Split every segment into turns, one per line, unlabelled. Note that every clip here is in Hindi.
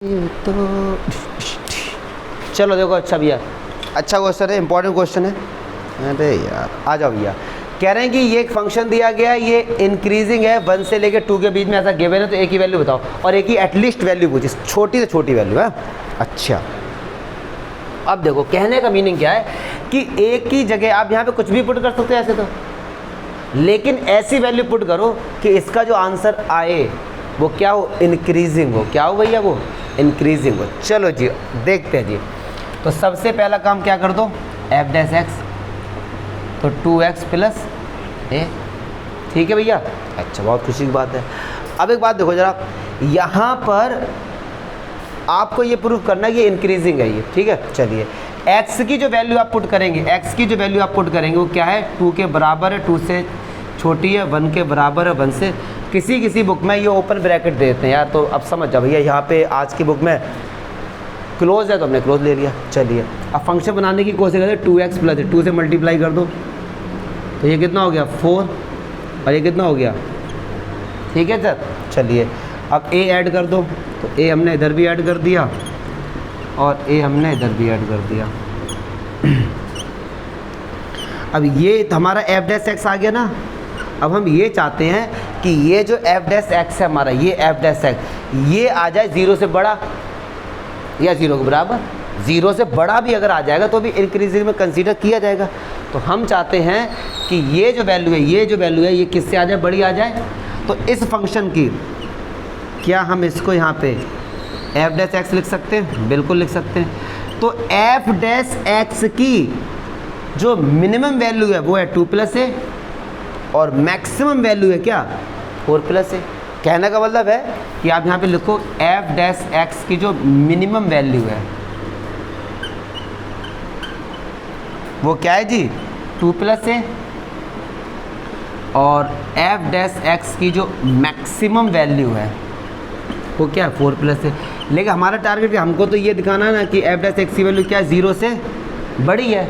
तो चलो देखो, अच्छा भैया, अच्छा क्वेश्चन है, इंपॉर्टेंट क्वेश्चन है। अरे यार आ जाओ भैया। कह रहे हैं कि ये एक फंक्शन दिया गया है, ये इंक्रीजिंग है 1 से लेकर 2 के बीच में, ऐसा गिवन है, तो एक ही वैल्यू बताओ और एक ही एटलीस्ट वैल्यू पूछी, छोटी से छोटी वैल्यू है। अच्छा, अब देखो कहने का मीनिंग क्या है कि एक ही जगह आप यहाँ पे कुछ भी पुट कर सकते हो ऐसे तो, लेकिन ऐसी वैल्यू पुट करो कि इसका जो आंसर आए वो क्या हो, इंक्रीजिंग हो। क्या हो भैया, वो इंक्रीजिंग हो। चलो जी देखते हैं जी। तो सबसे पहला काम क्या कर दो, एफ डैश एक्स, तो 2x प्लस ए, ठीक है भैया। अच्छा, बहुत खुशी की बात है। अब एक बात देखो जरा, यहाँ पर आपको ये प्रूफ करना है कि इंक्रीजिंग है ये, ठीक है। चलिए, x की जो वैल्यू आप पुट करेंगे, x की जो वैल्यू आप पुट करेंगे वो क्या है, 2 के बराबर है, 2 से छोटी है, 1 के बराबर है, 1 से। किसी किसी बुक में ये ओपन ब्रैकेट देते हैं यार, तो अब समझ जाओ भैया, यहाँ पे आज की बुक में क्लोज है तो हमने क्लोज ले लिया। चलिए, अब फंक्शन बनाने की कोशिश करें, 2x प्लस 2 से मल्टीप्लाई कर दो तो ये कितना हो गया 4, और ये कितना हो गया, ठीक है सर। चलिए, अब a ऐड कर दो, तो a हमने इधर भी ऐड कर दिया और a हमने इधर भी ऐड कर दिया। अब ये हमारा एफ डैश एक्स आ गया ना। अब हम ये चाहते हैं कि ये जो एफ डैश एक्स है हमारा, ये एफ डैश एक्स ये आ जाए 0 से बड़ा या 0 के बराबर। 0 से बड़ा भी अगर आ जाएगा तो भी इंक्रीजिंग में कंसीडर किया जाएगा। तो हम चाहते हैं कि ये जो वैल्यू है, ये जो वैल्यू है, ये किससे आ जाए, बड़ी आ जाए। तो इस फंक्शन की क्या हम इसको यहाँ पे एफ डैश एक्स लिख सकते हैं, बिल्कुल लिख सकते हैं। तो एफ डैश एक्स की जो मिनिमम वैल्यू है वो है 2 प्लस ए, और मैक्सिमम वैल्यू है क्या, 4 प्लस ए। कहने का मतलब है कि आप यहाँ पे लिखो एफ डैश एक्स की जो मिनिमम वैल्यू है वो क्या है जी, 2 प्लस ए, और एफ डैश एक्स की जो मैक्सिमम वैल्यू है वो क्या है, 4 प्लस ए। लेकिन हमारा टारगेट हमको तो ये दिखाना है ना कि एफ डैश एक्स की वैल्यू क्या है, 0 से बड़ी है,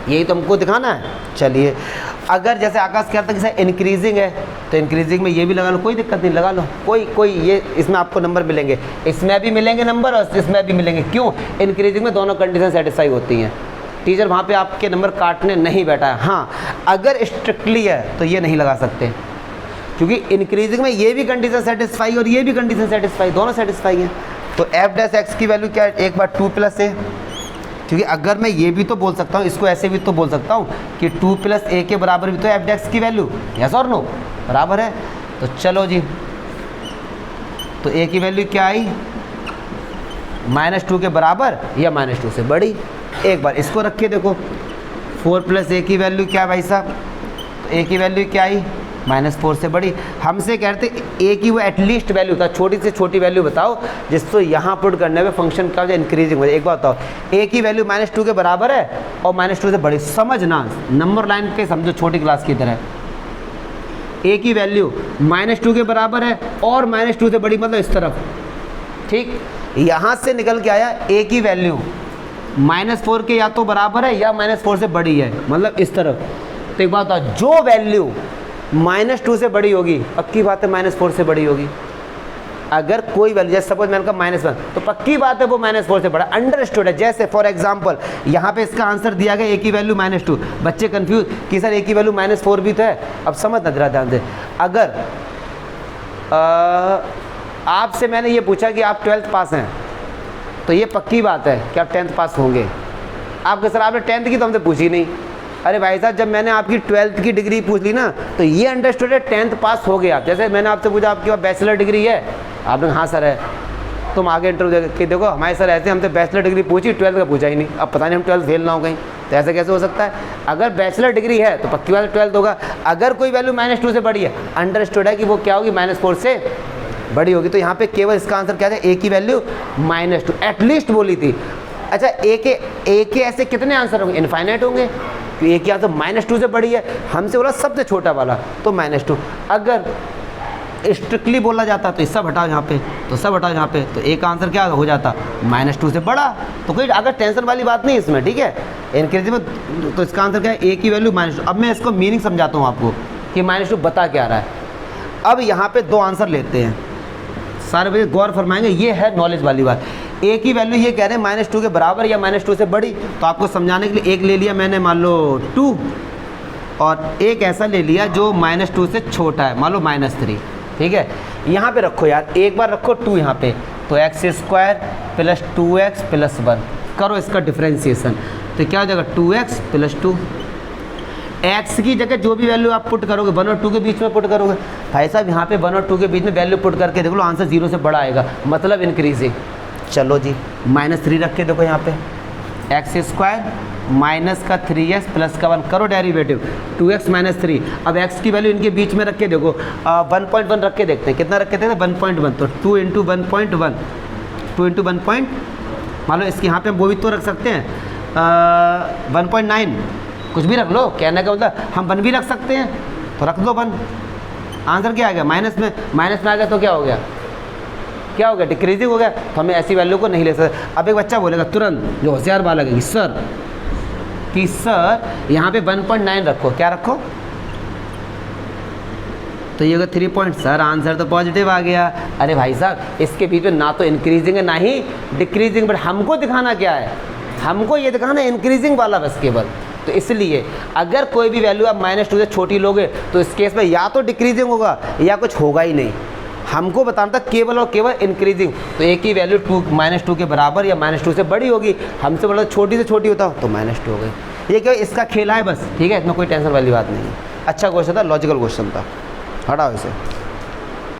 यही तो हमको दिखाना है। चलिए, अगर जैसे आकाश कहता है कि सर इंक्रीजिंग है, तो इंक्रीजिंग में ये भी लगा लो, कोई दिक्कत नहीं, लगा लो, कोई ये इसमें आपको नंबर मिलेंगे, इसमें भी मिलेंगे नंबर और इसमें भी मिलेंगे। क्यों, इंक्रीजिंग में दोनों कंडीशन सेटिस्फाई होती हैं। टीचर वहाँ पे आपके नंबर काटने नहीं बैठा है। हाँ, अगर स्ट्रिक्टली है तो ये नहीं लगा सकते, क्योंकि इंक्रीजिंग में ये भी कंडीशन सेटिस्फाई और ये भी कंडीशन सेटिस्फाई, दोनों सेटिस्फाई हैं। तो एफ डैश एक्स की वैल्यू क्या है, एक बार 2 प्लस ए, क्योंकि अगर मैं ये भी तो बोल सकता हूँ, इसको ऐसे भी तो बोल सकता हूँ कि 2 प्लस ए के बराबर भी तो एफ डैश की वैल्यू, यस और नो, बराबर है। तो चलो जी, तो ए की वैल्यू क्या आई, -2 के बराबर या -2 से बड़ी। एक बार इसको रख के देखो, 4 प्लस ए की वैल्यू क्या भाई साहब, तो ए की वैल्यू क्या आई, -4 से बड़ी। हमसे कहते ए की वो एटलीस्ट वैल्यू था, छोटी से छोटी वैल्यू बताओ जिसको यहाँ पुट करने में फंक्शन का जो इंक्रीजिंग हो जाए। एक बात बताओ, ए की वैल्यू -2 के बराबर है और -2 से बड़ी, समझना नंबर लाइन पे समझो, छोटी क्लास की तरह। ए की वैल्यू -2 के बराबर है और -2 से बड़ी, मतलब इस तरफ, ठीक। यहाँ से निकल के आया ए की वैल्यू -4 के या तो बराबर है या -4 से बड़ी है, मतलब इस तरफ। तो एक बात बताओ, जो वैल्यू -2 से बड़ी होगी, पक्की बात है -4 से बड़ी होगी। अगर कोई वैल्यू, जैसे सपोज मैंने कहा -1, तो पक्की बात है वो -4 से बड़ा, अंडरस्टूड है। जैसे फॉर एग्जांपल यहाँ पे इसका आंसर दिया गया ए की वैल्यू -2, बच्चे कंफ्यूज कि सर ए की वैल्यू -4 भी तो है। अब समझ ना जरा ध्यान से, अगर आपसे मैंने ये पूछा कि आप 12th पास हैं, तो ये पक्की बात है कि आप 10th पास होंगे। आपके सर आपने 10th की तो हमसे पूछी नहीं। अरे भाई साहब, जब मैंने आपकी 12th की डिग्री पूछ ली ना, तो ये अंडरस्टूड है 10th पास हो गए आप। जैसे मैंने आपसे पूछा आपके पास बैचलर डिग्री है, आपने हाँ सर है, तुम आगे इंटरव्यू दे देखो हमारे सर ऐसे, हमसे बैचलर डिग्री पूछी, 12th का पूछा ही नहीं। अब पता नहीं हम 12th फेल ना हो गई, तो ऐसा कैसे हो सकता है। अगर बैचलर डिग्री है तो पक्की बात 12th होगा। अगर कोई वैल्यू -2 से बड़ी है, अंडरस्टूड है कि वो क्या होगी, -4 से बड़ी होगी। तो यहाँ पे केवल इसका आंसर क्या था, ए की वैल्यू -2 एटलीस्ट बोली थी। अच्छा, ए के ऐसे कितने आंसर होंगे, इनफाइनाइट होंगे, ए की आंसर -2 से बड़ी है, हमसे बोला सबसे छोटा वाला तो -2। अगर स्ट्रिक्टली बोला जाता तो सब हटाओ यहाँ पे, तो सब हटाओ यहाँ पे, तो ए का आंसर क्या हो जाता, -2 से बड़ा। तो कोई अगर टेंशन वाली बात नहीं इसमें, ठीक है। इंक्रीजिंग में तो इसका आंसर क्या है, ए की वैल्यू -2। अब मैं इसको मीनिंग समझाता हूँ आपको कि -2 बता क्या रहा है। अब यहाँ पे 2 आंसर लेते हैं, सारे बच्चे गौर फरमाएंगे, ये है नॉलेज वाली बात। ए की वैल्यू ये कह रहे हैं -2 के बराबर या -2 से बड़ी, तो आपको समझाने के लिए एक ले लिया मैंने, मान लो 2, और एक ऐसा ले लिया जो -2 से छोटा है, मान लो -3, ठीक है। यहाँ पे रखो यार, एक बार रखो 2 यहाँ पे, तो x² + 2x + 1 करो इसका डिफ्रेंशिएशन, तो क्या हो जाएगा 2x + 2। x की जगह जो भी वैल्यू आप पुट करोगे 1 और 2 के बीच में पुट करोगे, भाई साहब यहाँ पे 1 और 2 के बीच में वैल्यू पुट करके देख लो, आंसर 0 से बड़ा आएगा, मतलब इंक्रीजिंग। चलो जी, -3 रख के देखो यहाँ पे, x² - का 3x + का 1 करो डेरिवेटिव, 2x - 3। अब x की वैल्यू इनके बीच में रख के देखो, 1.1 रख के देखते हैं, कितना रख के देखते हैं 1.1, तो 2 × 1.1, 2 × 1 मान लो इसके यहाँ पे हम वो भी तो रख सकते हैं 1.9, कुछ भी रख लो, कहने का मतलब हम 1 भी रख सकते हैं, तो रख दो 1। आंसर क्या आ गया, माइनस में आ गया, तो क्या हो गया, डिक्रीजिंग हो गया, तो हमें ऐसी वैल्यू को नहीं ले सकते। अब एक बच्चा बोलेगा तुरंत, जो होशियार बालक है, सर यहाँ पे 1.9 रखो, क्या रखो, तो ये होगा 3 पॉइंट, सर आंसर तो पॉजिटिव आ गया। अरे भाई साहब, इसके बीच में ना तो इंक्रीजिंग है ना ही डिक्रीजिंग, बट हमको दिखाना क्या है, हमको ये दिखाना है इंक्रीजिंग वाला बस केवल। तो इसलिए अगर कोई भी वैल्यू आप -2 से छोटी लोगे तो इस केस में या तो डिक्रीजिंग होगा या कुछ होगा ही नहीं, हमको बताना था केवल और केवल इंक्रीजिंग। तो एक ही वैल्यू -2 के बराबर या -2 से बड़ी होगी, हमसे बोला छोटी से छोटी होता तो -2 हो गई। ये क्या इसका खेला है बस, ठीक है, इसमें कोई टेंशन वाली बात नहीं है। अच्छा क्वेश्चन था, लॉजिकल क्वेश्चन था, हटाओ इसे।